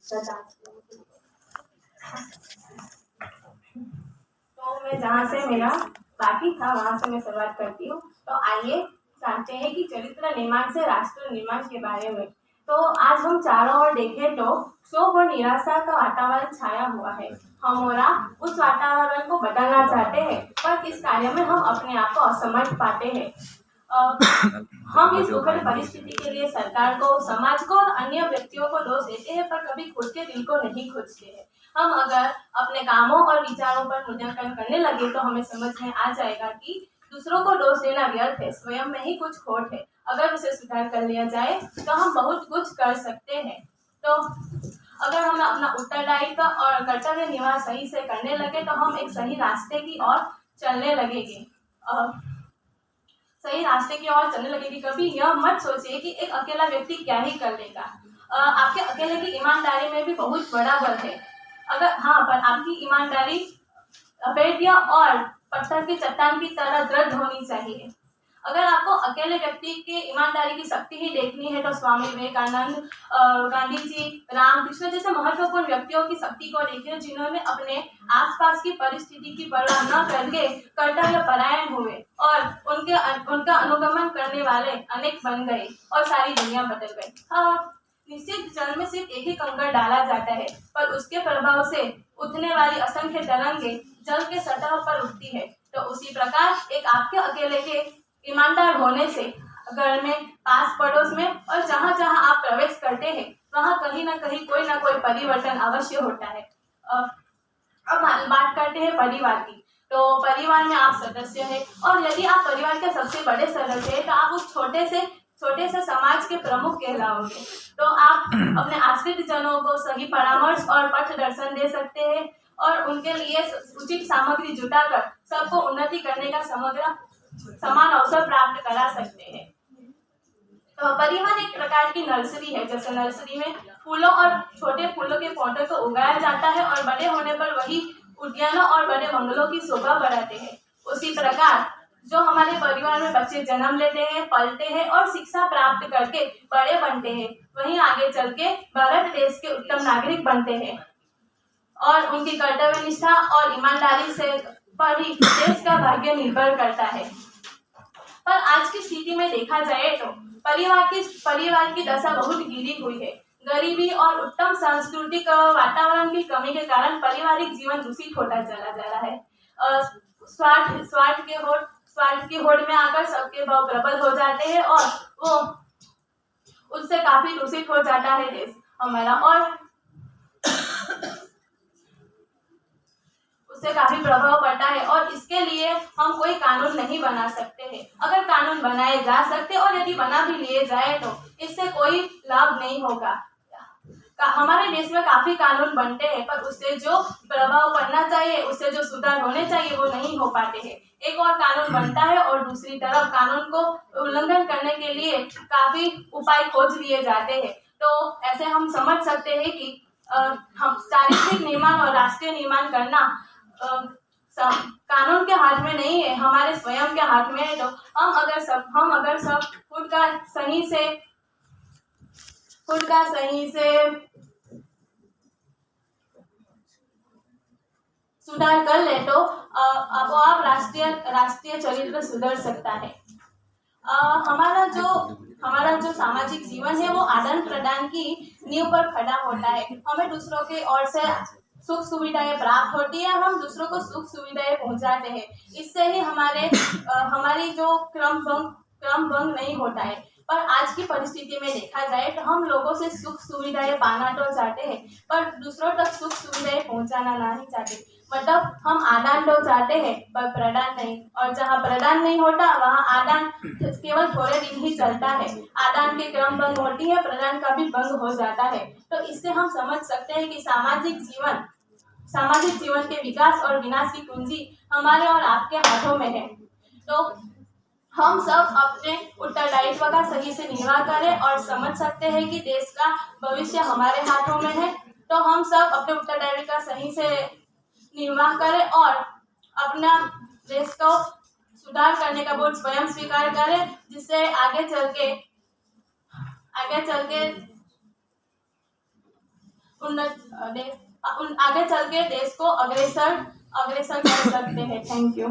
तो मैं जहाँ से मेरा बाकी था वहाँ से मैं शुरुआत करती हूँ। तो आइए जानते हैं कि चरित्र निर्माण से राष्ट्र निर्माण के बारे में। तो आज हम चारों ओर देखें तो शोक और निराशा का वातावरण छाया हुआ है। हमारा उस वातावरण को बदलना चाहते हैं, पर इस कार्य में हम अपने आप को असमर्थ पाते हैं। हम इस दुखद परिस्थिति के लिए सरकार को, समाज को और अन्य व्यक्तियों को दोष देते हैं, पर कभी खुद के दिल को नहीं खोजते हैं। हम अगर अपने कामों और विचारों पर मूल्यांकन करने लगे तो हमें समझ में आ जाएगा कि दूसरों को दोष देना व्यर्थ है, स्वयं में ही कुछ खोट है। अगर उसे सुधार कर लिया जाए तो हम बहुत कुछ कर सकते हैं। तो अगर हम अपना उत्तरदायित्व और कर्तव्य निर्वाह सही से करने लगे तो हम एक सही रास्ते की ओर चलने लगेंगे। कभी यह मत सोचिए कि एक अकेला व्यक्ति क्या ही कर लेगा। आपके अकेले की ईमानदारी में भी बहुत बड़ा बल है। पर आपकी ईमानदारी अभेद्य और पत्थर की चट्टान की तरह दृढ़ होनी चाहिए। अगर आपको अकेले व्यक्ति की ईमानदारी की शक्ति ही देखनी है तो स्वामी विवेकानंद, गांधी जी, रामकृष्ण जैसे महत्वपूर्ण व्यक्तियों की शक्ति को देखिए, जिन्होंने अपने आसपास की परिस्थिति की परवाह न करके कर्तव्य परायण हुए और उनका अनुगमन करने वाले अनेक बन गए और सारी दुनिया बदल गई। निश्चित जल में सिर्फ एक ही कंकड़ डाला जाता है, पर उसके प्रभाव से उठने वाली असंख्य तरंगे जल के सतह पर उठती है। तो उसी प्रकार एक आपके अकेले के ईमानदार होने से घर में, पास पड़ोस में और जहाँ जहाँ आप प्रवेश करते हैं वहाँ कहीं ना कहीं कोई ना कोई परिवर्तन अवश्य होता है। अब बात करते हैं परिवार की। तो परिवार में आप सदस्य हैं और यदि आप परिवार के सबसे बड़े सदस्य हैं तो आप उस छोटे से समाज के प्रमुख कहलाओगे। तो आप अपने आश्रित जनों को सही परामर्श और पथ दर्शन दे सकते हैं और उनके लिए उचित सामग्री जुटाकर सबको उन्नति करने का समान अवसर प्राप्त करा सकते हैं। तो परिवार एक प्रकार की नर्सरी है। जैसे नर्सरी में फूलों और छोटे फूलों के पौधे को उगाया जाता है और बड़े होने पर वही उद्यानों और बड़े बंगलों की शोभा बढ़ाते हैं। उसी प्रकार जो हमारे परिवार में बच्चे जन्म लेते हैं, पलते हैं और शिक्षा प्राप्त करके बड़े बनते हैं, वहीं आगे चल के भारत देश के उत्तम नागरिक बनते हैं और उनकी कर्तव्य निष्ठा और ईमानदारी से पर ही देश का भाग्य निर्भर करता है। पर आज की स्थिति में देखा जाए तो परिवार की दशा बहुत गिरी हुई है। गरीबी और उत्तम सांस्कृतिक वातावरण की कमी के कारण पारिवारिक जीवन दूषित होता चला जा रहा है। स्वार्थ की होड़ में आकर सबके भाव प्रबल हो जाते हैं और वो उससे काफी दूषित हो जाता है देश हमारा और उससे काफी प्रभाव पड़ता है। और इसके लिए हम कोई कानून नहीं बना सकते हैं। अगर कानून बनाए जा सकते और यदि बना भी लिए जाए तो इससे कोई लाभ नहीं होगा। हमारे देश में काफी कानून बनते हैं पर उससे जो प्रभाव पड़ना चाहिए, उससे जो सुधार होने चाहिए वो नहीं हो पाते हैं। एक और कानून बनता है और दूसरी तरफ कानून को उल्लंघन करने के लिए काफी उपाय खोज लिए जाते हैं। तो ऐसे हम समझ सकते हैं कि हम चारित्रिक निर्माण और राष्ट्रीय निर्माण करना कानून के हाथ में नहीं है, हमारे स्वयं के हाथ में है। तो हम अगर सब खुद का सही से सुधार कर ले तो आप राष्ट्रीय चरित्र सुधर सकता है। हमारा जो सामाजिक जीवन है वो आदान प्रदान की नींव पर खड़ा होता है। हमें दूसरों की ओर से सुख सुविधाएं प्राप्त होती है, हम दूसरों को सुख सुविधाएं पहुंचाते हैं। इससे ही हमारी जो क्रम भंग नहीं होता है। पर आज की परिस्थिति में देखा जाए तो हम लोगों से सुख सुविधाएं पाना तो चाहते हैं पर दूसरों तक सुख सुविधाएं पहुंचाना नहीं चाहते। मतलब हम आदान तो चाहते हैं पर प्रदान नहीं, और जहाँ प्रदान नहीं होता वहाँ आदान केवल थोड़े दिन ही चलता है। आदान की क्रम भंग होती है, प्रदान का भी भंग हो जाता है। तो इससे हम समझ सकते हैं कि सामाजिक जीवन के विकास और विनाश की कुंजी हमारे और आपके हाथों में है। तो हम सब अपने उत्तरदायित्व का सही से निर्वाह करें और समझ सकते हैं कि देश का भविष्य हमारे हाथों में है। तो हम सब अपने उत्तरदायित्व का सही से निर्वाह करें और अपना देश को सुधार करने का बोझ स्वयं स्वीकार करें, जिससे आगे चल के आगे चल के देश को अग्रसर कर सकते हैं। Thank you.